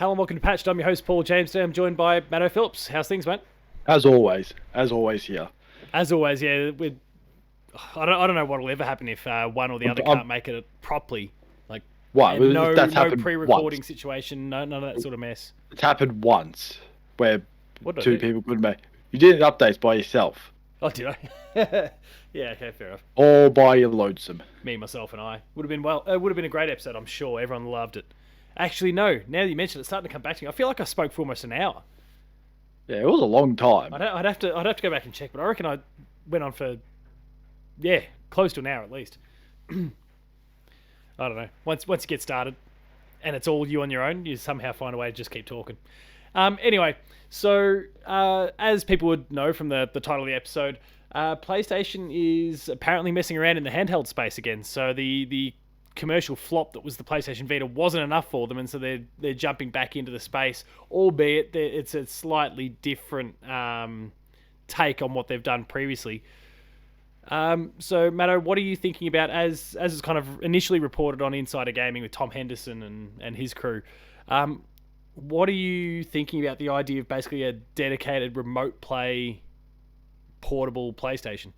Hello and welcome to Patched. I'm your host, Paul James. Today I'm joined by Matto Phillips. How's things, mate? As always here. As always, yeah. I don't know what will ever happen if one or the other I'm, can't make it properly. Like, what? and no That's happened pre-recording once. situation, none of that sort of mess. It's happened once where What did I two do? people couldn't make. You did updates by yourself, Oh, did I? Yeah, okay, fair enough. all by your lonesome. Me, myself, and I would have been It would have been a great episode. I'm sure everyone loved it. Actually, no. Now that you mention it, it's starting to come back to me. I feel like I spoke for almost an hour. Yeah, it was a long time. I'd have to go back and check, but I reckon I went on for close to an hour at least. I don't know. Once you get started, and it's all you on your own, you somehow find a way to just keep talking. Anyway, so as people would know from the title of the episode, PlayStation is apparently messing around in the handheld space again. So the commercial flop that was the PlayStation Vita wasn't enough for them, and so they're jumping back into the space, albeit it's a slightly different take on what they've done previously. So Matto, what are you thinking about as is kind of initially reported on Insider Gaming with Tom Henderson and his crew? What are you thinking about the idea of basically a dedicated remote play portable PlayStation?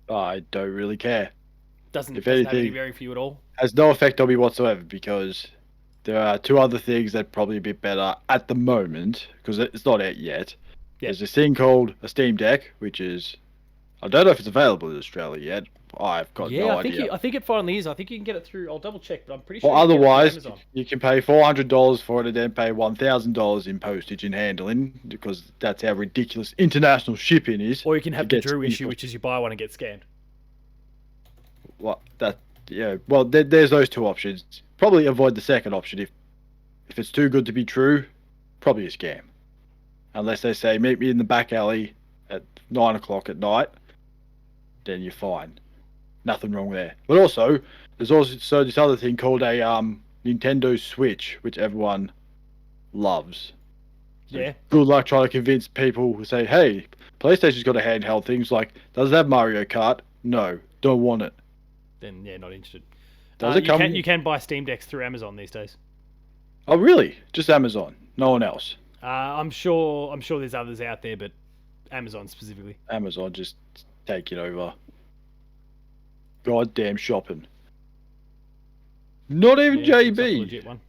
I don't really care. Doesn't If have any anything, bearing for you at all? has no effect on me whatsoever because there are two other things that are probably a bit better at the moment because it's not out yet. Yeah. There's this thing called a Steam Deck, which is I don't know if it's available in Australia yet. I've got no idea. I think it finally is. I think you can get it through. I'll double check, but I'm pretty sure. Or You can get it through otherwise, Amazon. you can pay $400 for it and then pay $1,000 in postage and handling because that's how ridiculous international shipping is. Or you can have the It gets Drew issue, cheaper. which is you buy one and get scammed. What that? Yeah. Well, there's those two options. Probably avoid the second option if it's too good to be true. Probably a scam, unless they say meet me in the back alley at 9 o'clock at night. Then you're fine. Nothing wrong there. But also, there's also this other thing called a Nintendo Switch, which everyone loves. So Yeah. good luck trying to convince people who say, "Hey, PlayStation's got a handheld things like does it have Mario Kart? No, don't want it. Then yeah, not interested. Does it come? You can buy Steam Decks through Amazon these days. Oh, really? Just Amazon? No one else? I'm sure there's others out there, but Amazon specifically. Amazon just taking over. Goddamn shopping. Not even Yeah, looks like a JB. legit one.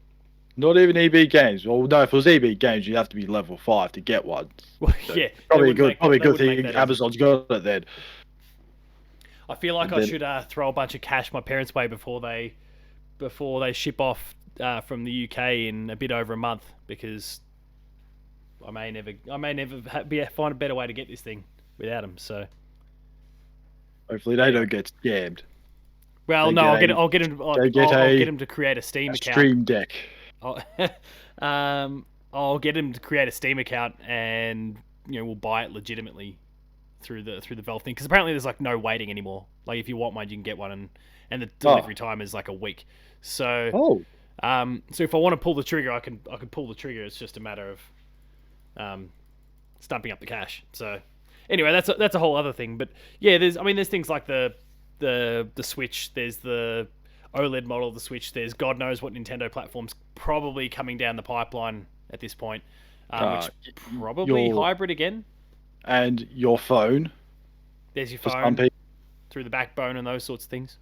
Not even EB Games. Well, no, if it was EB Games, you'd have to be level 5 to get one. Well, So yeah, probably they wouldn't probably make a that- good they wouldn't thing make that Amazon's got it then. I feel like And I then- should throw a bunch of cash my parents' way before they ship off from the UK in a bit over a month, because I may never find a better way to get this thing without them. So, Hopefully they don't get scammed. well, They no, get I'll get him. they get I'll a- get him to create a Steam A account. Stream Deck. I'll, I'll get him to create a Steam account, and we'll buy it legitimately through the Valve thing, because apparently there's like no waiting anymore. Like if you want one, you can get one, and the delivery time is like a week. So Oh, so if I want to pull the trigger, I can pull the trigger. It's just a matter of stumping up the cash. So anyway, that's a whole other thing. But yeah, there's things like the Switch. There's the OLED model of the Switch. There's God knows what Nintendo platforms probably coming down the pipeline at this point. Which probably your- hybrid again. and your phone There's your for some phone people. through the backbone and those sorts of things.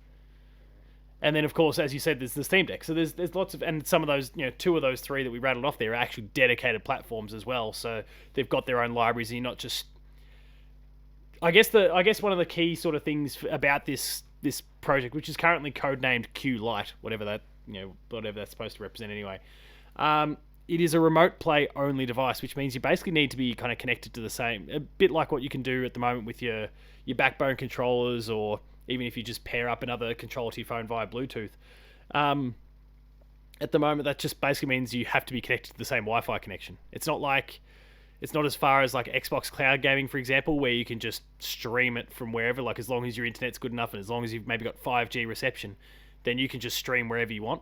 And then, of course, as you said, there's the Steam Deck. So there's lots of, and some of those, two of those three that we rattled off there are actually dedicated platforms as well. So they've got their own libraries, and you're not just. I guess one of the key sort of things about this project, which is currently codenamed Q Lite, whatever that's supposed to represent anyway. It is a remote play only device, which means you basically need to be kind of connected to the same, a bit like what you can do at the moment with your backbone controllers, or even if you just pair up another controller to your phone via Bluetooth. At the moment, that just basically means you have to be connected to the same Wi-Fi connection. It's not as far as like Xbox Cloud Gaming, for example, where you can just stream it from wherever, like as long as your internet's good enough and as long as you've maybe got 5G reception, then you can just stream wherever you want.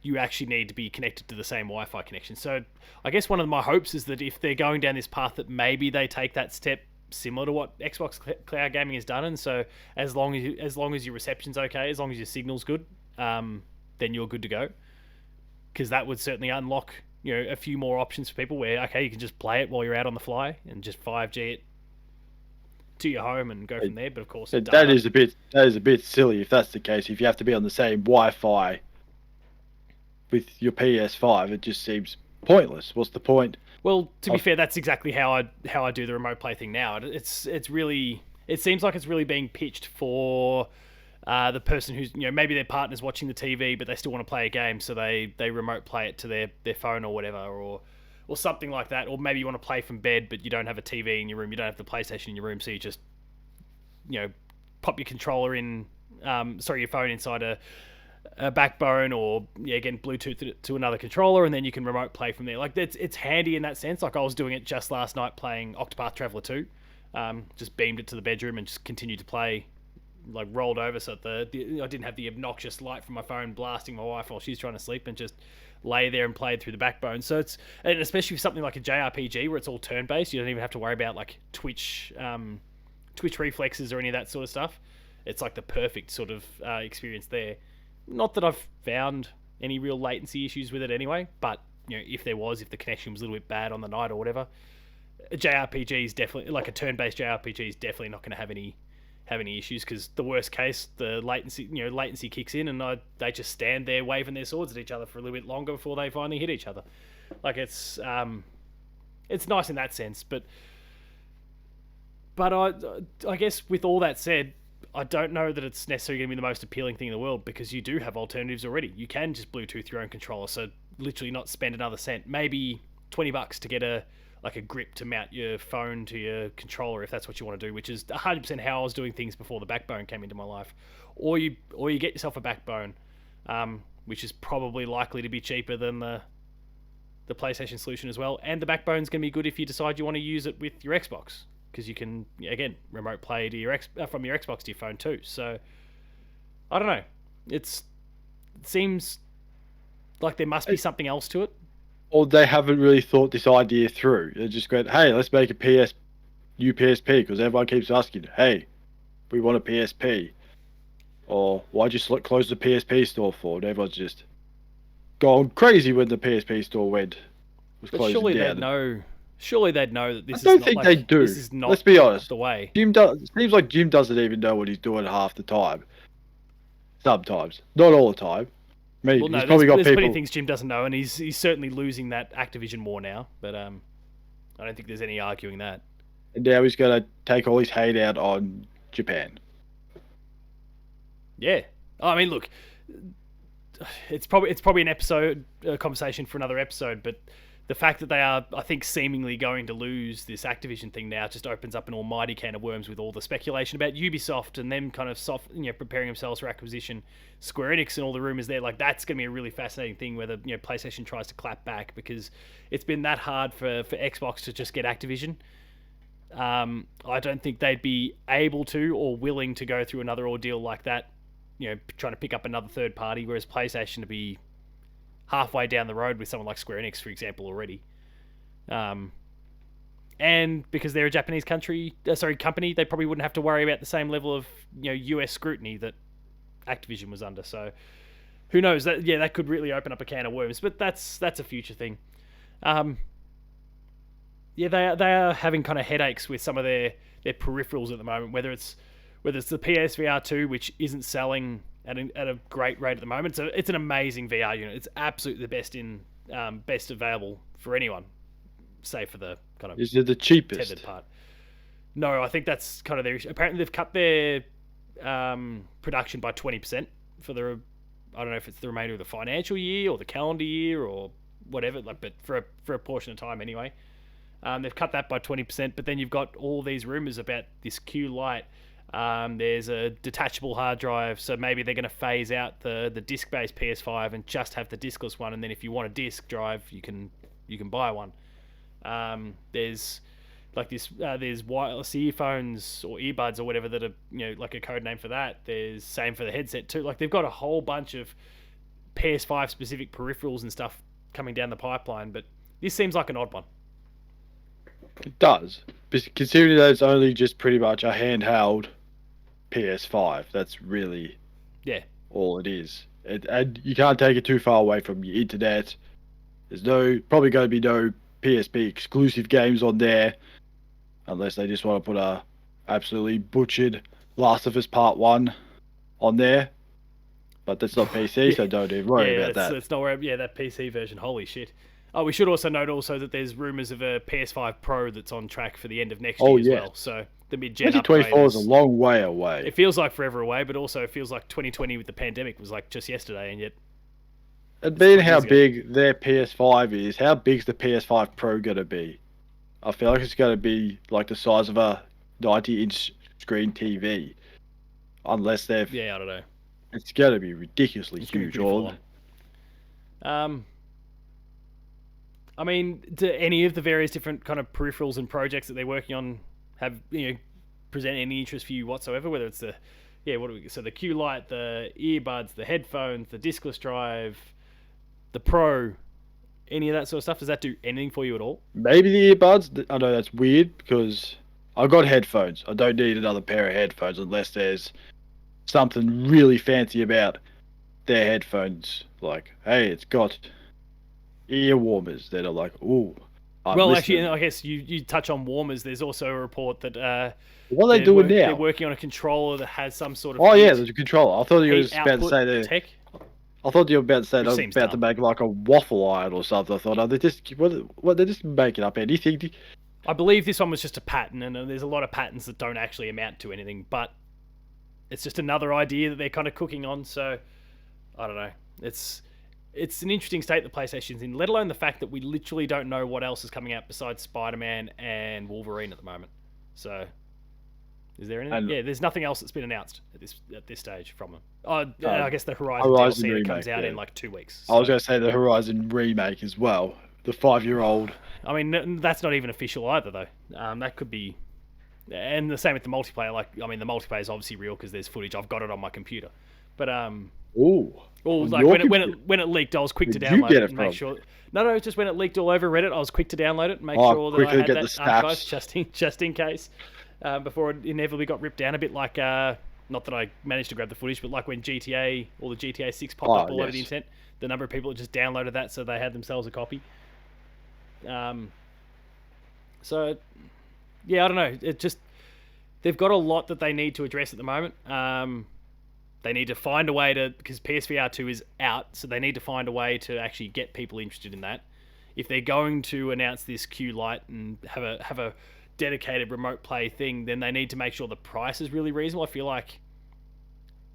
You actually need to be connected to the same Wi-Fi connection. So I guess one of my hopes is that if they're going down this path, that maybe they take that step similar to what Xbox Cloud Gaming has done. And so as long as your reception's okay, as long as your signal's good, then you're good to go. because that would certainly unlock a few more options for people where okay you can just play it while you're out on the fly and just 5G it to your home and go from there. But of course, that is a bit silly if that's the case. If you have to be on the same Wi-Fi with your PS5, it just seems pointless. What's the point? Well, to be fair, that's exactly how I do the remote play thing now. It's really, it seems like it's really being pitched for the person who's maybe their partner's watching the TV but they still want to play a game, so they remote play it to their phone or whatever, or something like that. Or maybe you want to play from bed but you don't have a TV in your room, you don't have the PlayStation in your room, so you just pop your controller in, your phone inside a backbone, or again Bluetooth to another controller, and then you can remote play from there. Like it's handy in that sense. Like I was doing it just last night playing Octopath Traveler 2. Just beamed it to the bedroom and just continued to play. Like rolled over so that I didn't have the obnoxious light from my phone blasting my wife while she's trying to sleep, and just lay there and played through the backbone. So and especially with something like a JRPG where it's all turn based, you don't even have to worry about like Twitch reflexes or any of that sort of stuff. It's like the perfect sort of experience there. Not that I've found any real latency issues with it anyway, but if the connection was a little bit bad on the night or whatever, a JRPG is definitely, like a turn-based JRPG is definitely not going to have any issues, because the worst case, the latency kicks in and they just stand there waving their swords at each other for a little bit longer before they finally hit each other. Like it's nice in that sense, but I guess with all that said, I don't know that it's necessarily going to be the most appealing thing in the world, because you do have alternatives already. You can just Bluetooth your own controller, so literally not spend another cent. Maybe $20 to get a grip to mount your phone to your controller if that's what you want to do, which is 100% how I was doing things before the backbone came into my life. Or you get yourself a backbone, which is probably likely to be cheaper than the PlayStation solution as well. And the backbone's going to be good if you decide you want to use it with your Xbox, because you can again remote play to from your Xbox to your phone too. So I don't know. It seems like there must be something else to it. Or they haven't really thought this idea through. They're just going, hey, let's make a new PSP, because everyone keeps asking, hey, we want a PSP. Or why'd you close the PSP store for? And everyone's just gone crazy when the PSP store was closing surely down. Surely they'd know that this I don't is think not they like, do. This is not Let's be honest. The way. It seems like Jim doesn't even know what he's doing half the time. Sometimes. Not all the time. Well, no, he's probably got there's people... plenty of things Jim doesn't know, and he's certainly losing that Activision war now. But I don't think there's any arguing that. And now he's going to take all his hate out on Japan. Yeah, I mean, look, it's probably a conversation for another episode. But the fact that they are, I think, seemingly going to lose this Activision thing now just opens up an almighty can of worms with all the speculation about Ubisoft and them kind of preparing themselves for acquisition, Square Enix and all the rumors there. Like that's going to be a really fascinating thing whether PlayStation tries to clap back, because it's been that hard for Xbox to just get Activision. I don't think they'd be able to or willing to go through another ordeal like that, trying to pick up another third party, whereas PlayStation to be halfway down the road with someone like Square Enix, for example, already. And because they're a Japanese company, they probably wouldn't have to worry about the same level of US scrutiny that Activision was under. So who knows? That could really open up a can of worms, but that's a future thing. They are having kind of headaches with some of their peripherals at the moment, whether it's the PSVR 2, which isn't selling at a great rate at the moment. So it's an amazing VR unit. It's absolutely the best available for anyone, save for the kind of... Is it the cheapest? Tethered part. No, I think that's kind of their issue. Apparently they've cut their production by 20% for I don't know if it's the remainder of the financial year or the calendar year or whatever, but for a portion of time anyway. They've cut that by 20%, but then you've got all these rumors about this Q Lite. There's a detachable hard drive, so maybe they're going to phase out the disc-based PS5 and just have the discless one, and then if you want a disc drive, you can buy one. There's like there's wireless earphones or earbuds or whatever that are like a code name for that. There's same for the headset too. Like they've got a whole bunch of PS5 specific peripherals and stuff coming down the pipeline, but this seems like an odd one. It does, but considering that it's only just pretty much a handheld PS5, that's really all it is. And you can't take it too far away from your internet. There's probably going to be no PSP exclusive games on there, unless they just want to put a absolutely butchered Last of Us Part 1 on there. But that's not PC, so don't even worry about that. Let's not worry. Yeah, that PC version. Holy shit. Oh, we should also note that there's rumours of a PS5 Pro that's on track for the end of next year as well. So the mid-gen 2024 is a long way away. It feels like forever away, but also it feels like 2020 with the pandemic was like just yesterday, and yet. And being how big their PS5 is, how big's the PS5 Pro gonna be? I feel like it's gonna be like the size of a 90-inch screen TV, unless they've. Yeah, I don't know. It's gonna be ridiculously huge. I mean, do any of the various different kind of peripherals and projects that they're working on have present any interest for you whatsoever? Whether it's the the Q Lite, the earbuds, the headphones, the discless drive, the Pro, any of that sort of stuff? Does that do anything for you at all? Maybe the earbuds. I know that's weird because I've got headphones. I don't need another pair of headphones unless there's something really fancy about their headphones. Like, hey, it's got ear warmers that are like, ooh. Well, actually, I guess you touch on warmers. There's also a report that what are they doing now? They're working on a controller that has some sort of. Oh yeah, there's a controller. I thought you were about to say that. Tech. I thought you were about to say they're about to make like a waffle iron or something. I thought, oh, they're just making up anything. I believe this one was just a patent, and there's a lot of patents that don't actually amount to anything, but it's just another idea that they're kind of cooking on. So I don't know. It's an interesting state the PlayStation's in, let alone the fact that we literally don't know what else is coming out besides Spider-Man and Wolverine at the moment. So, is there anything? Yeah, there's nothing else that's been announced at this stage from them. I guess the Horizon DLC remake, comes out in like 2 weeks. So. I was going to say the Horizon remake as well, the 5-year-old. I mean, that's not even official either, though. That could be, and the same with the multiplayer. Like, I mean, the multiplayer is obviously real because there's footage. I've got it on my computer, but ooh. Well, like when it leaked, I was quick to download it and make sure. No, it's just when it leaked all over Reddit, I was quick to download it and make sure that I had that archived just in case, before it inevitably got ripped down. A bit like, not that I managed to grab the footage, but like when GTA or the GTA 6 popped up all over the internet, the number of people that just downloaded that so they had themselves a copy. So, yeah, I don't know. It just they've got a lot that they need to address at the moment. They need to find a way to, because PSVR 2 is out, so they need to find a way to actually get people interested in that. If they're going to announce this Q Lite and have a dedicated remote play thing, then they need to make sure the price is really reasonable. I feel like,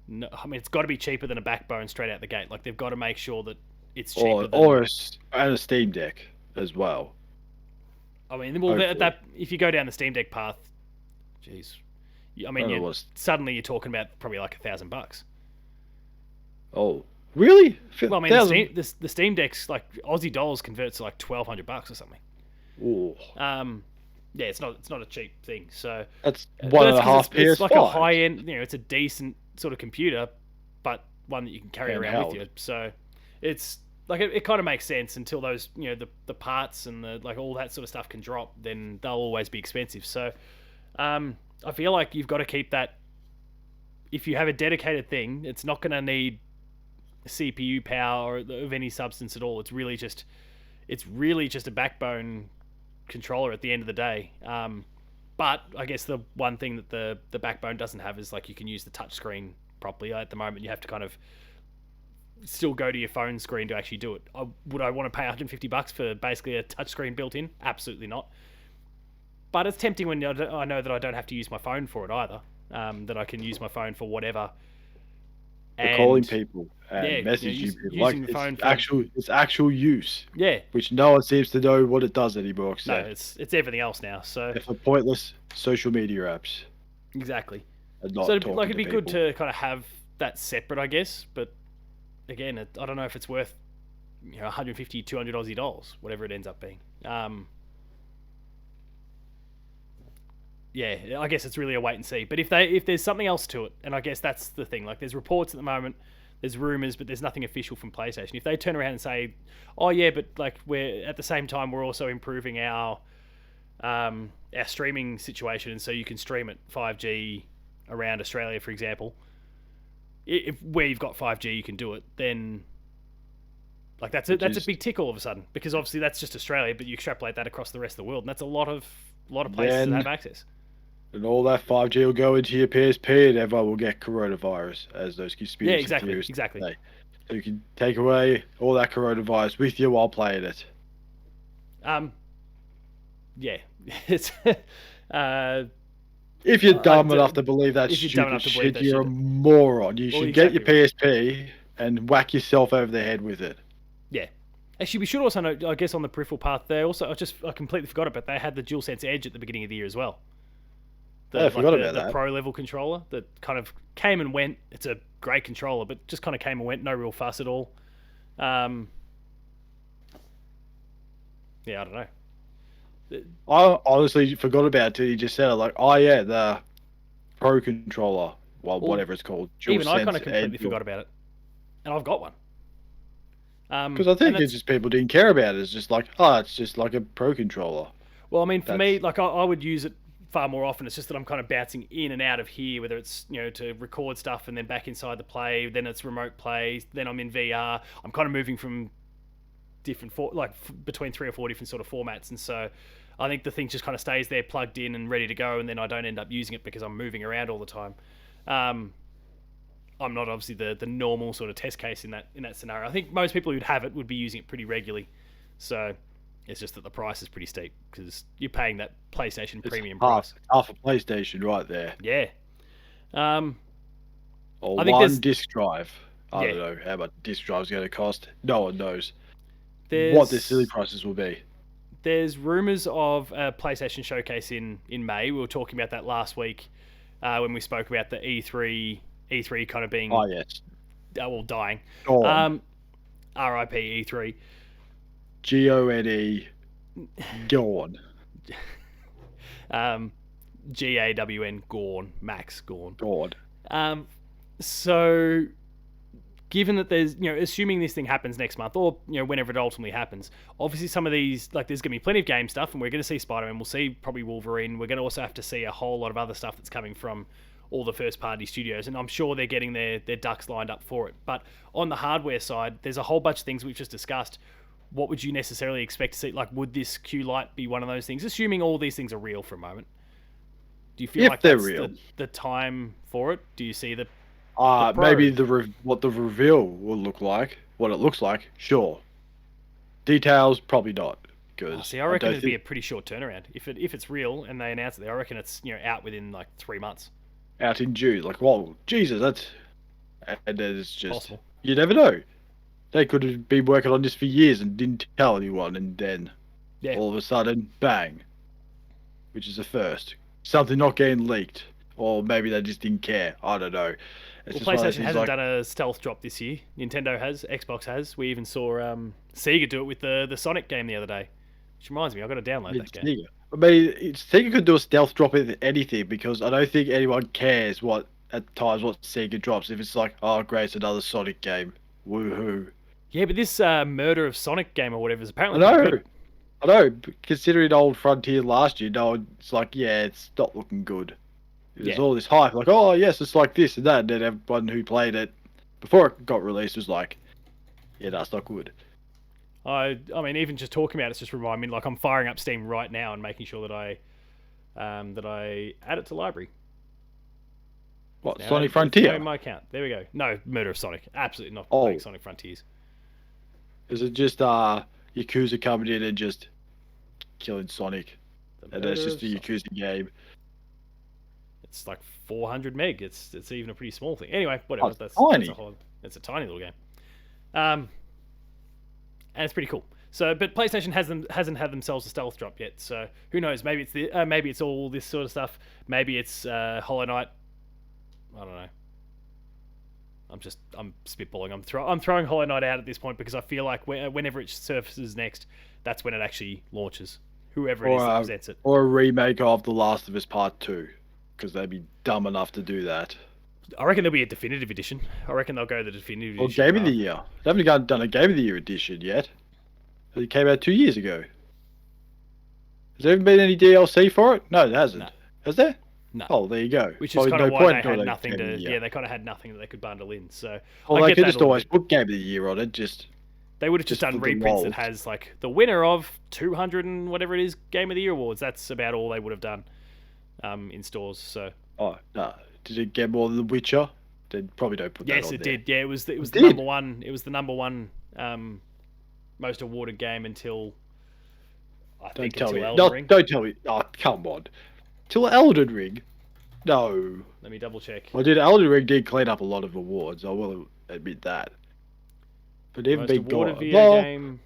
no, I mean, it's got to be cheaper than a Backbone straight out the gate. Like, they've got to make sure that it's cheaper. Or a Steam Deck as well. I mean, well, if you go down the Steam Deck path, jeez. I mean, suddenly you're talking about probably like $1,000. Oh, really? Well, I mean, the Steam Deck's like Aussie dollars converts to like $1,200 or something. Ooh. Yeah, it's not a cheap thing. So that's one and a half PS5. It's like a high end. It's a decent sort of computer, but one that you can carry around with you. So it's like it kind of makes sense until those the parts and the like all that sort of stuff can drop. Then they'll always be expensive. So. I feel like you've got to keep that. If you have a dedicated thing, it's not going to need CPU power of any substance at all. It's really just a Backbone controller at the end of the day. But I guess the one thing that the Backbone doesn't have is like you can use the touchscreen properly. At the moment, you have to kind of still go to your phone screen to actually do it. Would I want to pay $150 for basically a touchscreen built in? Absolutely not. But it's tempting when I know that I don't have to use my phone for it either. That I can use my phone for whatever. For calling people and messaging people. Like it's actual use. Yeah. Which no one seems to know what it does anymore. Except it's everything else now. So it's for pointless social media apps. Exactly. So it'd be good to kind of have that separate, I guess. But again, I don't know if it's worth 150, 200 Aussie dollars, whatever it ends up being. Yeah, I guess it's really a wait and see. But if there's something else to it, and I guess that's the thing. Like, there's reports at the moment, there's rumors, but there's nothing official from PlayStation. If they turn around and say, "Oh yeah, but like we're at the same time we're also improving our streaming situation, and so you can stream at 5G around Australia, for example," if where you've got 5G, you can do it. Then, like that's a big tick all of a sudden, because obviously that's just Australia, but you extrapolate that across the rest of the world, and that's a lot of places that have access. And all that 5G will go into your PSP, and everyone will get coronavirus, as those conspiracy theorists exactly. say. So you can take away all that coronavirus with you while playing it. Yeah, it's. If you're dumb enough to believe that stupid shit, you're a moron. You should get your PSP and whack yourself over the head with it. Yeah. Actually, we should also note, I guess, on the peripheral path, they also, I completely forgot it, but they had the DualSense Edge at the beginning of the year as well. I forgot about that. The pro level controller that kind of came and went. It's a great controller, but just kind of came and went. No real fuss at all. Yeah, I don't know. I honestly forgot about it till you just said it. Like, oh yeah, the pro controller, whatever it's called. Even I kind of completely forgot about it, and I've got one. Because I think it's just people didn't care about it. It's just like, it's just like a pro controller. Well, I mean, for me, like I would use it far more often. It's just that I'm kind of bouncing in and out of here, whether it's to record stuff and then back inside the play, then it's remote play, then I'm in VR. I'm kind of moving from different between 3 or 4 different sort of formats, and so I think the thing just kind of stays there plugged in and ready to go, and then I don't end up using it because I'm moving around all the time. I'm not obviously the normal sort of test case in that scenario. I think most people who'd have it would be using it pretty regularly, so it's just that the price is pretty steep because you're paying that PlayStation premium price. Half a PlayStation right there. Yeah. Or I think one disc drive. I don't know how much disc drive is going to cost. No one knows what the silly prices will be. There's rumours of a PlayStation showcase in May. We were talking about that last week when we spoke about the E3 kind of being dying. RIP E3. GONE. Gone. GAWN. Gone. Max Gone. Gone. So, given that there's, assuming this thing happens next month or, whenever it ultimately happens, obviously some of these, like there's going to be plenty of game stuff and we're going to see Spider-Man, we'll see probably Wolverine, we're going to also have to see a whole lot of other stuff that's coming from all the first-party studios, and I'm sure they're getting their ducks lined up for it. But on the hardware side, there's a whole bunch of things we've just discussed. What would you necessarily expect to see? Like, would this Q Lite be one of those things? Assuming all these things are real for a moment. Do you feel like that's real, the time for it? Do you see the maybe what the reveal will look like, what it looks like? Sure. Details probably not. Because I reckon it'd be a pretty short turnaround if it's real and they announce it. I reckon it's out within like 3 months. Out in June, like, whoa, Jesus, that's and it's just possible. You never know. They could have been working on this for years and didn't tell anyone, and then all of a sudden, bang, which is the first. Something not getting leaked, or maybe they just didn't care. I don't know. PlayStation hasn't done a stealth drop this year. Nintendo has, Xbox has. We even saw Sega do it with the Sonic game the other day. Which reminds me, I've got to download that game. I mean, Sega could do a stealth drop with anything because I don't think anyone cares what Sega drops. If it's like, oh great, it's another Sonic game, woohoo. Yeah, but this Murder of Sonic game or whatever is apparently I know. Considering old Frontier last year, it's like, it's not looking good. There's all this hype, like, oh yes, it's like this and that, and then everyone who played it before it got released was like, that's not good. I mean, even just talking about it's just reminding me, like I'm firing up Steam right now and making sure that I add it to library. What, now Sonic Frontier? In my account. There we go. No, Murder of Sonic. Absolutely not playing Sonic Frontiers. Is it just Yakuza coming in and just killing Sonic? And that's just a Yakuza game. It's like 400 meg. It's even a pretty small thing. Anyway, whatever. That's tiny. It's a tiny little game. And it's pretty cool. So, but PlayStation hasn't had themselves a stealth drop yet. So who knows? Maybe it's maybe it's all this sort of stuff. Maybe it's Hollow Knight. I don't know. I'm spitballing. I'm throwing Hollow Knight out at this point because I feel like whenever it surfaces next, that's when it actually launches. Whoever it is that presents it. Or a remake of The Last of Us Part 2, because they'd be dumb enough to do that. I reckon there'll be a definitive edition. I reckon they'll go the definitive edition. Or Game of the Year. They haven't done a Game of the Year edition yet. It came out 2 years ago. Has there even been any DLC for it? No, there hasn't. No. Has there? No. Oh, there you go. Which is Probably kind of no why point they until had they nothing Game of to. the Year. Yeah, they kind of had nothing that they could bundle in. So Well, I they get could that just a little always bit. put Game of the Year on it. Just They would have just just done for the reprints that lols. has like the winner of 200 and whatever it is Game of the Year awards. That's about all they would have done in stores. So oh no, did it get more than The Witcher? They probably don't put that yes, on it there. did. Yeah, it was the did? number one. It was the number one most awarded game until I Don't think tell until me. Elden No, Ring. don't tell me. Oh, come on. Till Elden Ring? No. Let me double check. Well, Elden Ring did clean up a lot of awards. I will admit that. But even Most been awarded gone. video Well, game.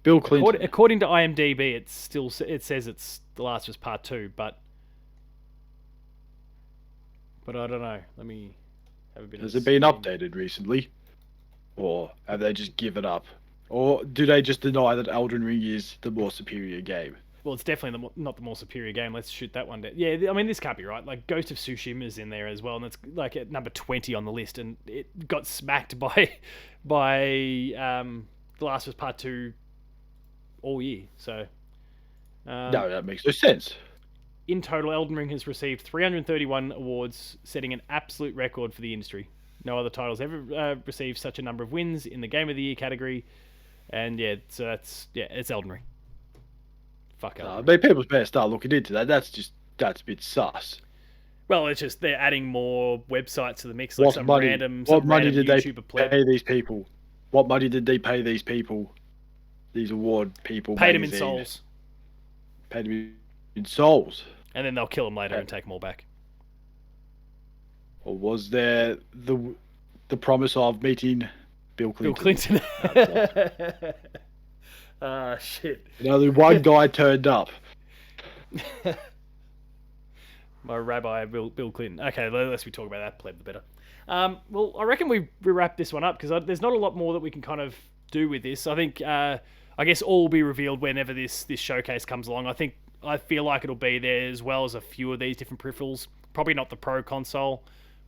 Bill Clinton. According to IMDb, it says it's The Last of Us Part 2, but I don't know. Let me have a bit. Has of it been spin. updated recently? Or have they just given up? Or do they just deny that Elden Ring is the more superior game? Well, it's definitely not the more superior game. Let's shoot that one down. Yeah, I mean, this can't be right. Like, Ghost of Tsushima is in there as well, and it's like at number 20 on the list, and it got smacked by The Last of Us Part 2 all year. So, No, that makes no sense. in total, Elden Ring has received 331 awards, setting an absolute record for the industry. No other titles ever received such a number of wins in the Game of the Year category, and yeah, so it's Elden Ring. Fuck Elden I Ring. mean, people better start looking into that. That's a bit sus. Well, it's just they're adding more websites to the mix, like What some money? random Did they YouTuber pleb. pay these people? What money did they pay these people? These award people. Paid them in magazine? souls, Paid them in souls. and then they'll kill them later Yeah. and take them all back. Or was there the promise of meeting Bill Bill Clinton? Clinton. Ah, shit. And only one guy turned up. My rabbi, Bill Clinton. Okay, let's we talk about that pleb, the better. Well, I reckon we wrap this one up because there's not a lot more that we can kind of do with this. I think, I guess all will be revealed whenever this showcase comes along. I feel like it'll be there as well as a few of these different peripherals. Probably not the Pro console,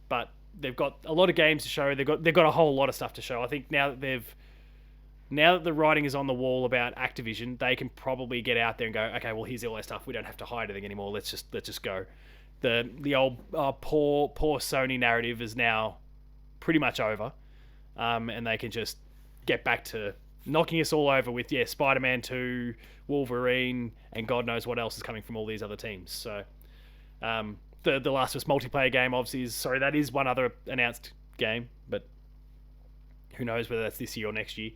but they've got a lot of games to show. They've got a whole lot of stuff to show. I think now that the writing is on the wall about Activision, they can probably get out there and go, okay, well, here's all their stuff. We don't have to hide anything anymore. Let's just go. The old poor Sony narrative is now pretty much over, and they can just get back to knocking us all over with Spider-Man 2, Wolverine, and God knows what else is coming from all these other teams. So the Last of Us multiplayer game obviously that is one other announced game, but who knows whether that's this year or next year.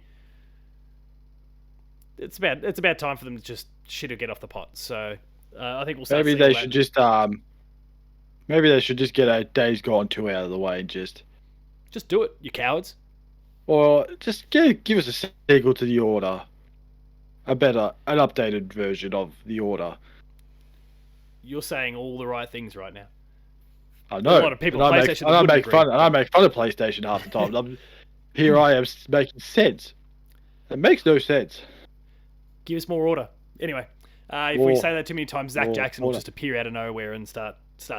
It's about time for them to just shit or get off the pot. So I think we'll start. Maybe they should just get a Days Gone 2 out of the way and just do it, you cowards. or just give us a sequel to The Order, an updated version of The Order. You're saying all the right things right now. I know. A lot of people and at PlayStation wouldn't agree. I make fun of PlayStation half the time. Here I am making sense. It makes no sense. Give us more Order. Anyway, if we say that too many times, Zach Jackson will just appear out of nowhere and start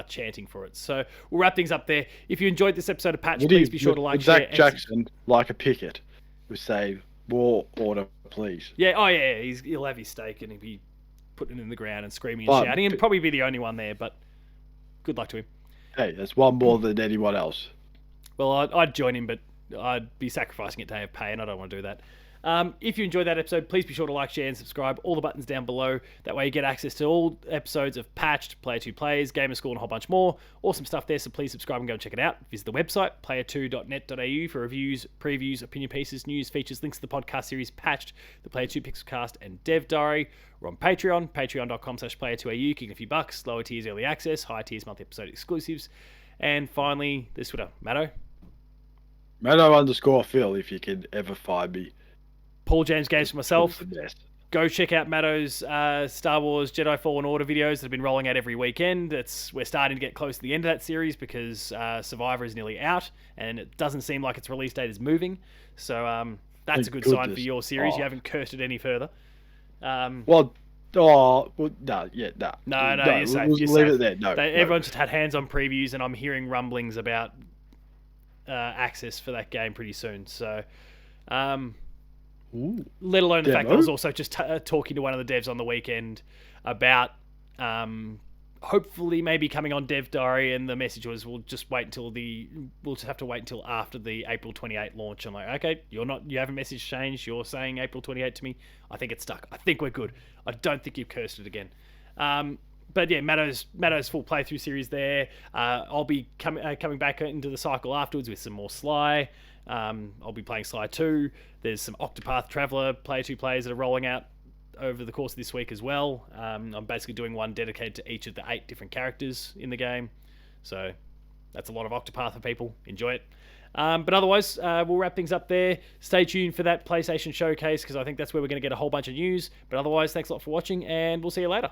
chanting for it. So we'll wrap things up there. If you enjoyed this episode of Patch, please be sure to like, share. Zach Jackson, like a picket, would say, "More order, please." Yeah. Oh yeah. He'll have his steak and he'll be putting it in the ground and screaming and But- shouting, and probably be the only one there. But good luck to him. Hey, that's one more than anyone else. Well, I'd join him, but I'd be sacrificing it to have pay, and I don't want to do that. If you enjoyed that episode, please be sure to like, share, and subscribe. All the buttons down below. That way you get access to all episodes of Patched, Player 2 Plays, Gamer School, and a whole bunch more. Awesome stuff there, so please subscribe and go and check it out. Visit the website, player2.net.au, for reviews, previews, opinion pieces, news, features, links to the podcast series Patched, the Player 2 Pixelcast, and Dev Diary. We're on Patreon, patreon.com/player2au, kicking a few bucks, lower tiers early access, higher tiers monthly episode exclusives. And finally, this Twitter. Matto? Matto_Phil, if you can ever find me. Paul James Games for myself. The best. Go check out Matto's Star Wars Jedi Fallen Order videos that have been rolling out every weekend. We're starting to get close to the end of that series because Survivor is nearly out and it doesn't seem like its release date is moving. So that's a good sign for your series. You haven't cursed it any further. No, you're safe. You're Leave safe. it there. No, Everyone just had hands-on previews, and I'm hearing rumblings about access for that game pretty soon. So, Ooh. let alone the fact that I Demo? was also just talking to one of the devs on the weekend about Hopefully, maybe coming on Dev Diary, and the message was we'll just have to wait until after the April 28 launch. I'm like, okay, you haven't message changed. You're saying April 28 to me. I think it's stuck. I think we're good. I don't think you've cursed it again. But yeah, Matto's full playthrough series there. I'll be coming back into the cycle afterwards with some more Sly. I'll be playing Sly 2. There's some Octopath Traveler Player 2 players that are rolling out over the course of this week as well. I'm basically doing one dedicated to each of the 8 different characters in the game. So that's a lot of Octopath for people. Enjoy it. But otherwise, we'll wrap things up there. Stay tuned for that PlayStation Showcase because I think that's where we're going to get a whole bunch of news. But otherwise, thanks a lot for watching, and we'll see you later.